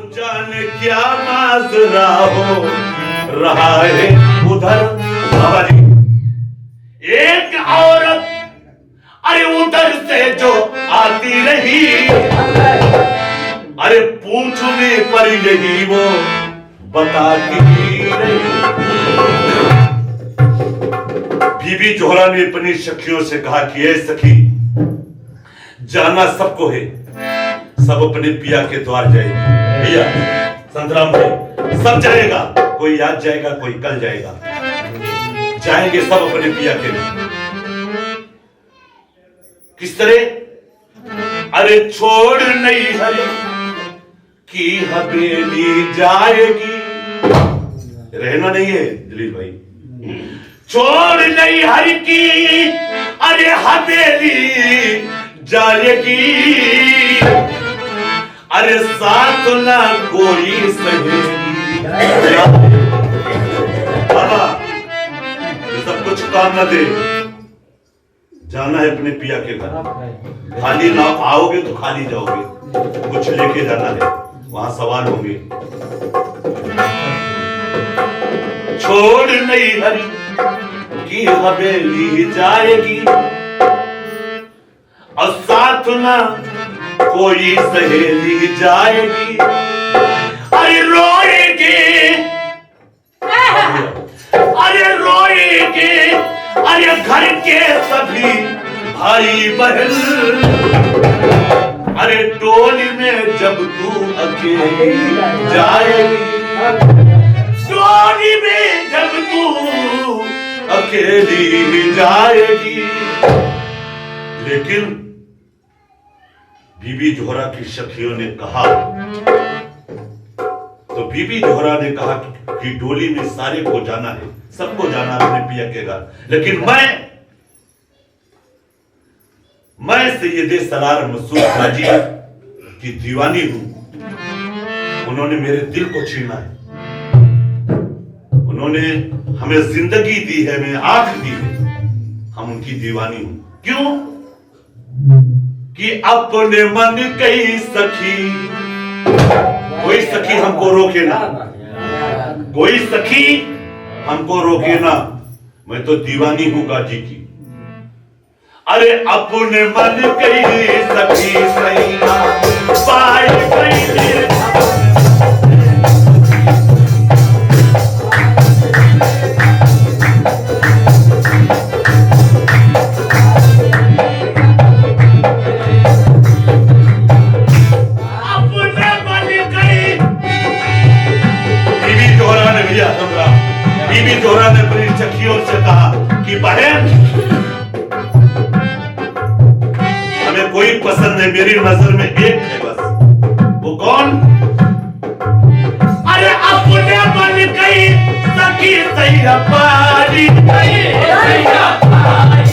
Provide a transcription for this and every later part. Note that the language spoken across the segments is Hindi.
जाने क्या माजरा हो रहा है उधर। बाबा जी, एक औरत अरे उधर से जो आती रही, अरे पूछने पर यही वो बताती रही। बीबी जोहरा ने अपनी सखियों से कहा कि ए सखी, जाना सबको है, सब अपने पिया के द्वार जाएगी। भैया संतराम भाई, सब जाएगा, कोई आज जाएगा, कोई कल जाएगा, जाएंगे सब अपने पिया के लिए। किस तरह? अरे छोड़ नहीं हरी की हवेली जाएगी। रहना नहीं है दिलीप भाई, छोड़ नहीं हरी की अरे हवेली जाएगी। अरे साथ ना कोई सहेली। बाबा ये सब कुछ काम न दे, जाना है अपने पिया के घर। खाली ना आओगे तो खाली जाओगे, कुछ लेके जाना है, वहां सवाल होंगे। छोड़ नहीं हरी की हवेली जाएगी और साथ ना कोई सहेली जाएगी। अरे रोएगी, अरे रोएगी, अरे घर के सभी भाई बहन। अरे टोली में जब तू अकेली जाएगी, टोली में जब तू अकेली जाएगी। लेकिन बीबी जोहरा की सखियों ने कहा, तो बीबी जोहरा ने कहा कि डोली में सारे को जाना है, सबको जाना अपने पिया के घर, लेकिन मैं सैयदे सलार मसूद गाजी की दीवानी हूं। उन्होंने मेरे दिल को छीना है, उन्होंने हमें जिंदगी दी है, हमें आंख दी है, हम उनकी दीवानी हूं। क्यों? कि अपने मन कई सखी, कोई सखी हमको रोके ना, कोई सखी हमको रोके ना, मैं तो दीवानी हूं गाजी की। अरे अपने मन कई सखी सैया पाई गई। बीबी जोहरा ने अपनी सखियों से कहा कि बहन, हमें कोई पसंद नहीं, मेरी नजर में एक है बस। वो कौन? अरे अपने मन गई सखी सैया पारी गई, सैया पारी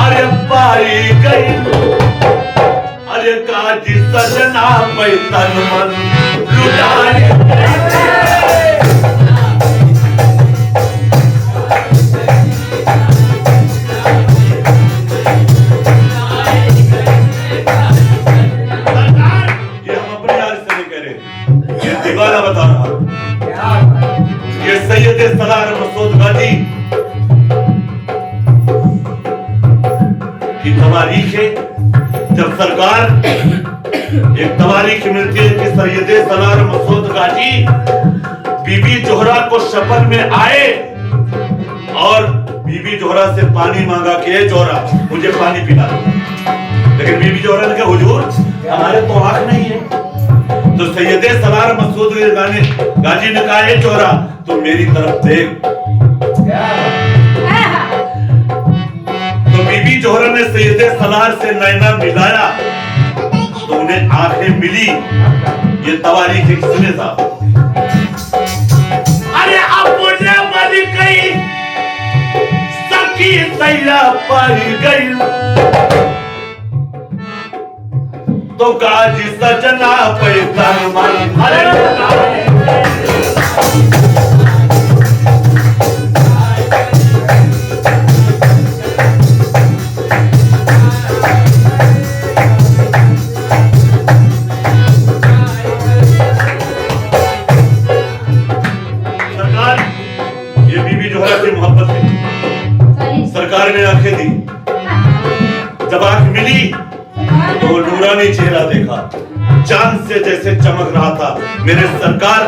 अरे पारी गई। अरे काजी सजना मैं तन मन लुटाए। ये हम अपने यार से नहीं कह रहे, ये दीवाना बता रहा। ये सैयदे सलार मसूद गाजी की तवारीख है। जब सरकार एक तवारीख मिलती है कि सैयदे सलार मसूद गाजी बीबी जोहरा को सफर में आए और बीबी जोहरा से पानी मांगा कि जोहरा मुझे पानी पिला दो, लेकिन बीबी जोहरा ने कहा हुजूर हमारे तो आंख नहीं है। तो सैयदे सलार मसूद गाजी ने कहा जोहरा तुम मेरी तरफ देख। तो बीबी जोहरा ने सैयदे सलार से नैना मिलाया तो उन्हें आंखें मिली। ये तवारीख किसने था? अरे अपने मन गई सखी सैया पर गई। तो गाजी सजना पैसा मन अरे सरकार ने आंखें दी, जब आंख मिली तो वो नूरानी चेहरा देखा, चांद से जैसे चमक रहा था। मेरे सरकार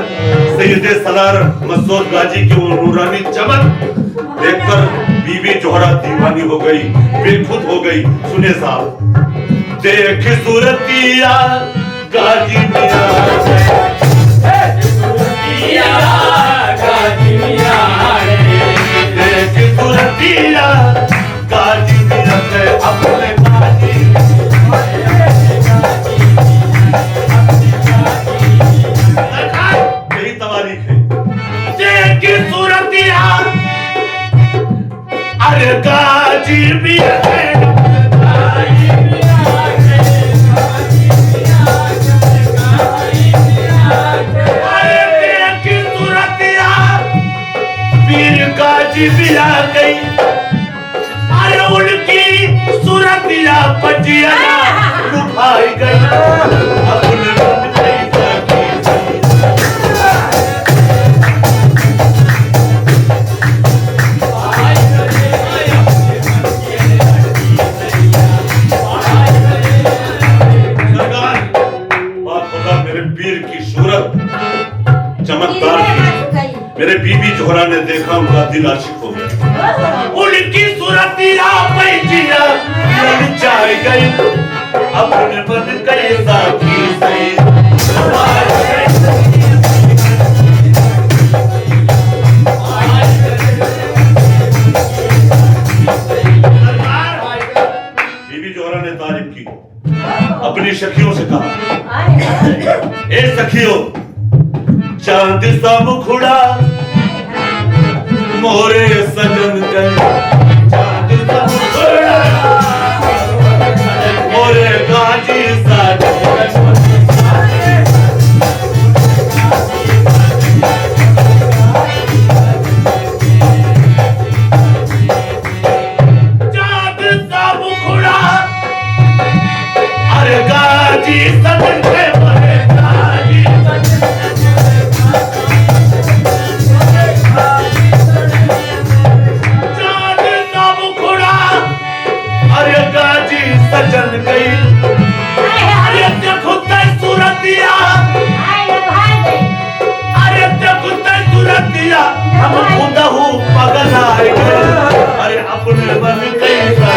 सैयद सलार मसूद गाजी की वो नूरानी चमक देखकर बीबी जोहरा दीवानी हो गई, बेखुद हो गई। सुने साहब, देख सूरतिया गाजी मिया, गाजी मिया, देख सूरतिया गाजी मिया से अपने गाजी यही तवारीख है। देख सूरतिया अरे गाजी मिया गाजी भी आ गई, अरे उनकी सूरतिया पटिया लुभाई गई, अपने मन सरकार बात होगा मेरे पीर की सूरत चमकदार थी। मेरे बीबी जोहरा ने देखा, उनका दिल आशिक हो गया, उनकी सूरतिया पैजिया ललचाई गई, अपने मन कैसा की सही बीबी जोहरा ने तारीफ की, अपनी सखियों से कहा, ए सखियों, चांद सा मुखड़ा मोरे सजन के, चांद सा मुखड़ा मोरे गाजी सजन, चांद सा मुखड़ा अरे गाजी सजन के, मोरे गाजी सजन गई, अरे देखो तय सूरतिया, अरे देखो तय सूरतिया, हम खुदा हूँ पगल आए गए, अरे अपने मन कैसा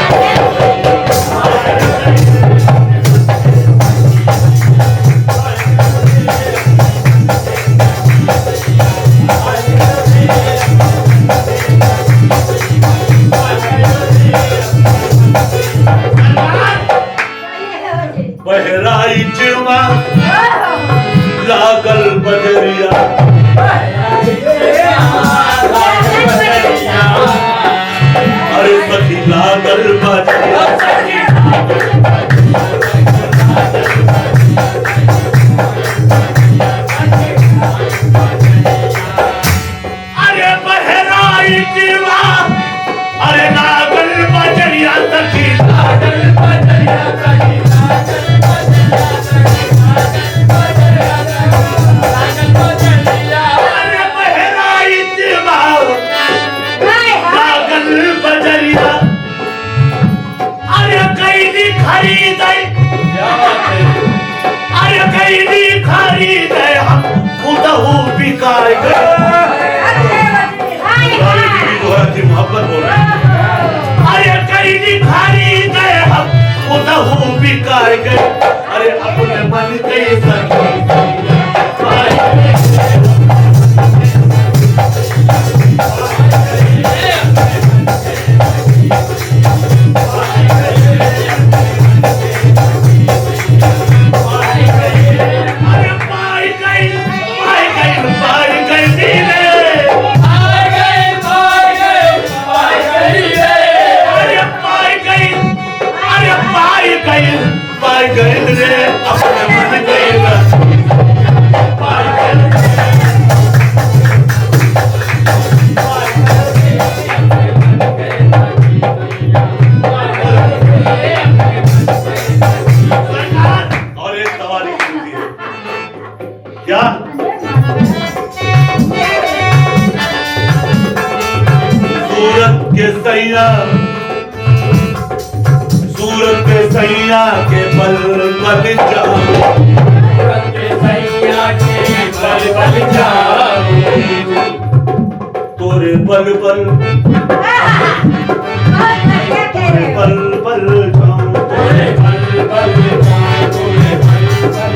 बहराइच में लागल बजरिया, अरे सखी लागल बजरिया, अरे बहराइच में अरे लागल बजरिया, सखी लागल बजरिया, सखी खरीद हम खुद बिकाए गए, मोहब्बत बोल अरे कैदी खरीद हम खुद बिकाए गए, अरे अपने मन कैसा सैया सूरत के सैया के बल बल जाओ, सूरत के सैया के बल बल जाओ, तोरे बल बल बल बल जाओ, तोरे बल बल जाओ, तोरे बल बल जाओ,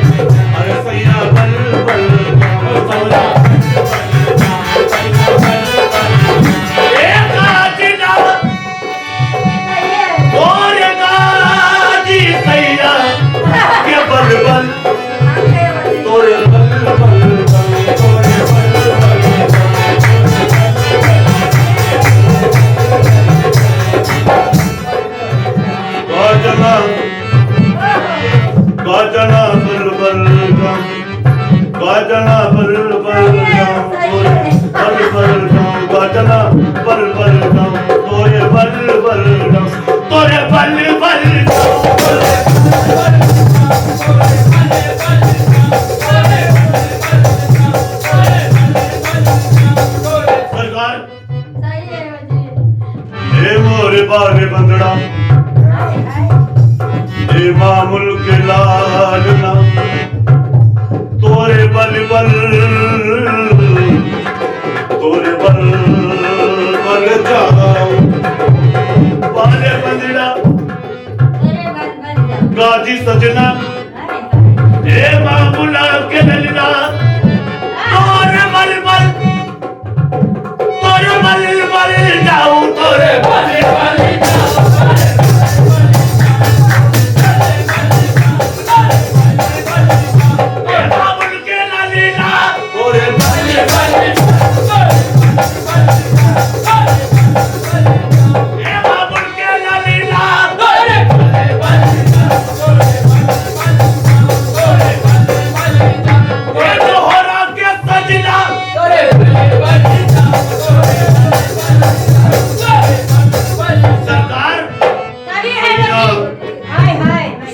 अरे सैया बल बल जाओ, सौदा बल बल तोरे बल बल तोरे बल बल गाजना गाजना बल बल गाजना बल बल बल बल गाजना बल बल तोरे बल बल तोरे बल बल सरकार हे मोरे बारे बंदड़ा हे मामुल के लाल ना तोरे बल बल तोरे बल बल जाओ बारे बंदड़ा गाजी सजना हे मामुल के ललना तोरे बल बल जाओ तोरे बल बल बाबुल के लालीला तोरे बल बल हे बाबुल के लालीला तोरे बल बल हे जोहरा के सजना तोरे बल बल सरकार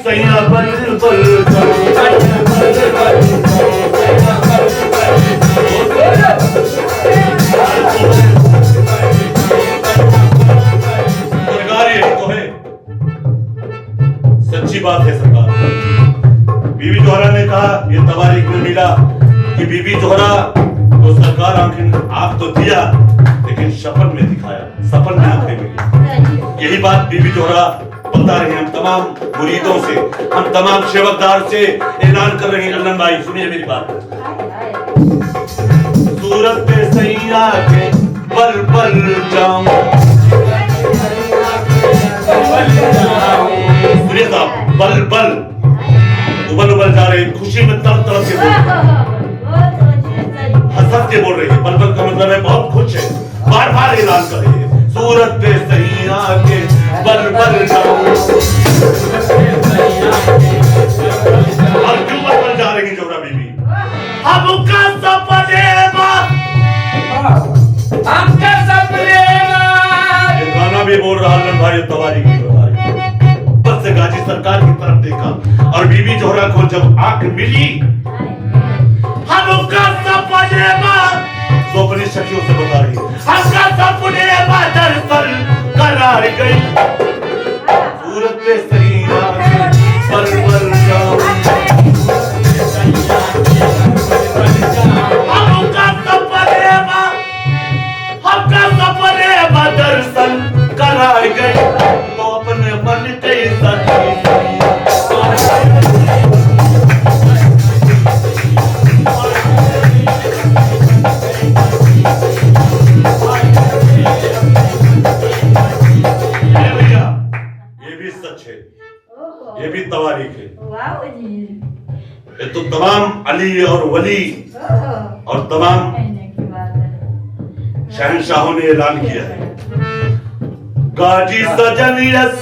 सैया बल बल सरकार ये तो है सच्ची बात है सरकार। बीबी जोहरा ने कहा ये तवारीख में मिला कि बीबी जोहरा तो सरकार आंख तो दिया लेकिन शपथ में दिखाया, सपन में आंखें मिली। यही बात बीबी जोहरा बता रहे हैं हम तमाम मुरीदों से, हम तमाम सेवकदार से ऐलान कर रहे हैं। अल्लाह भाई सुनिए मेरी बात। सूरत पे सैया के बल बल जाऊं, सुनिए साहब बल बल उबल उबल जा रहे, खुशी में तड़प तड़प के बोल हंस के बोल रही है। बल बल का मतलब है बहुत खुश है, बार बार ऐलान कर रही है सूरत पे सैया के बल बल जाऊं। और क्यों बल बल जा रही जोहरा बीबी? हमका सपने हमका सपने ये गाना भी बोल रहा अल्लाह भाई तवारी की बताई। बस से गाजी सरकार की तरफ देखा और बीबी जोहरा को जब आंख मिली हमका सपने तो अपनी सखियों से बता रही हमका सपने दरअसल करार गई सूरत पे सैया बल बल जाओ। हमका सपने दरअसल करार गई तो अपने मन के सखी ये भी तवारीख है। ये तो तमाम अली और वली और तमाम शहंशाहों ने ऐलान किया है। गाजी सजन यस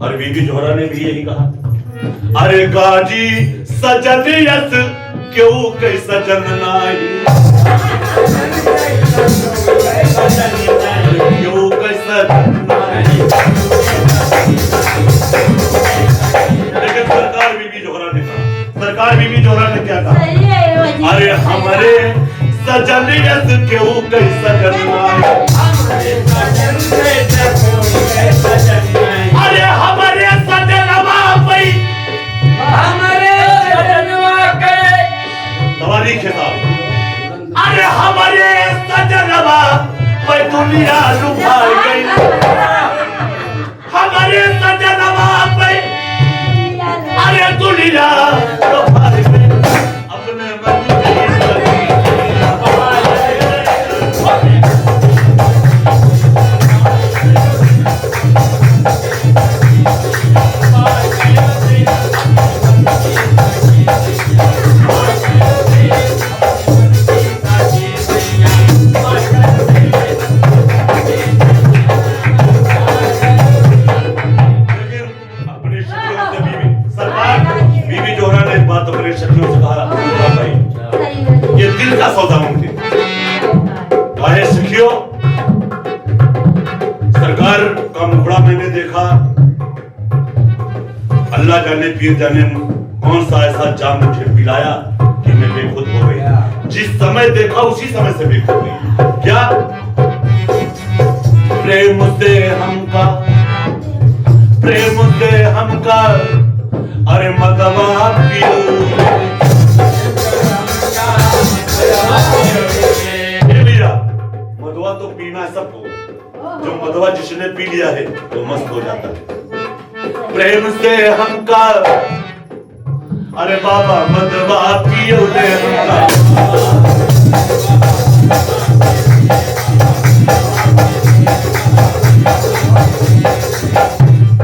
और बीबी जोहरा ने भी यही कहा अरे गाजी सजन यस क्यों कई सजन नाही क्यों कई सजन नाही। लेकिन सरकार बीबी जोहरा ने कहा सरकार बीबी जोहरा ने क्या कहा अरे हमारे सजन यस क्यों कई सजन नाही पीर का मुखड़ा मैंने देखा, अल्लाह जाने पीर जाने कौन सा ऐसा जाम मुझे पिलाया कि मैं बेखुद हो गई। जिस समय देखा उसी समय से बेखुद हुई। क्या प्रेम से हमका, प्रेम से हमका, अरे मदवा पियो भैया, मदवा तो पीना है सबको, जो मदवा जिसने पी लिया है वो मस्त हो जाता है। प्रेम से हमका, अरे बाबा मदवा पियो रे हमका।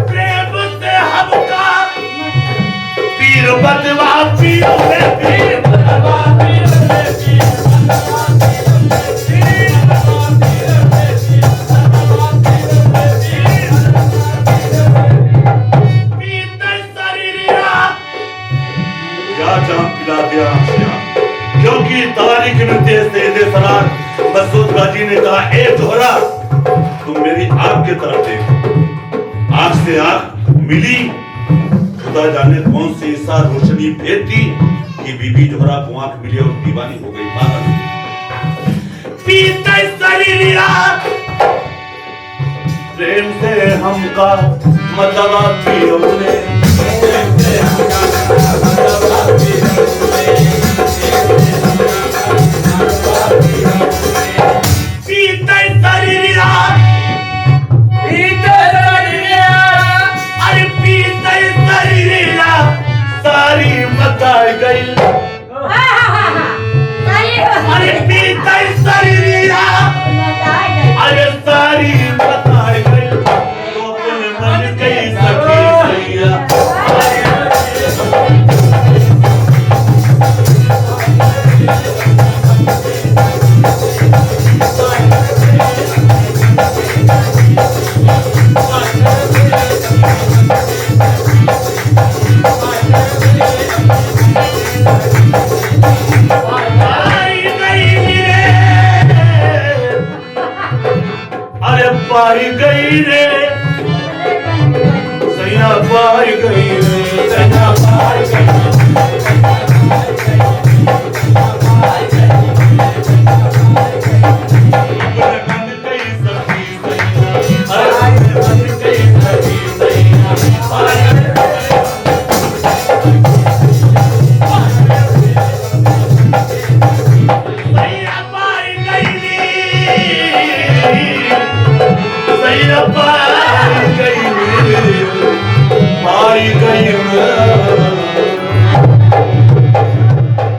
प्रेम से हमका पीर मदवा पियो रे, पीर मदवा पियो रे, पीर मदवा पियो रे, क्योंकि तारीख नृत्य से सलार मसूद गाजी ने कहा, ए जोहरा तुम मेरी आंख की तरफ देखो। आंख से आंख मिली, खुदा जाने कौन सी ऐसा रोशनी भेजती कि बीबी जोहरा को आंख मिली और दीवानी हो गई, पागल। पीते शरीरिया प्रेम से हमका मदवा पियो रे, प्रेम से हमका मदवा पियो रे, पीते शरीरिया, पीते शरीरिया, अरे पीते शरीरिया सारी मचाई गई। अरे पीते शरीरिया, अरे सारी मचाई गई। तो अपने मन गई सखी सैया, पाई गई रे सैया, पाई गई रे सैया, पाई गई पाई गई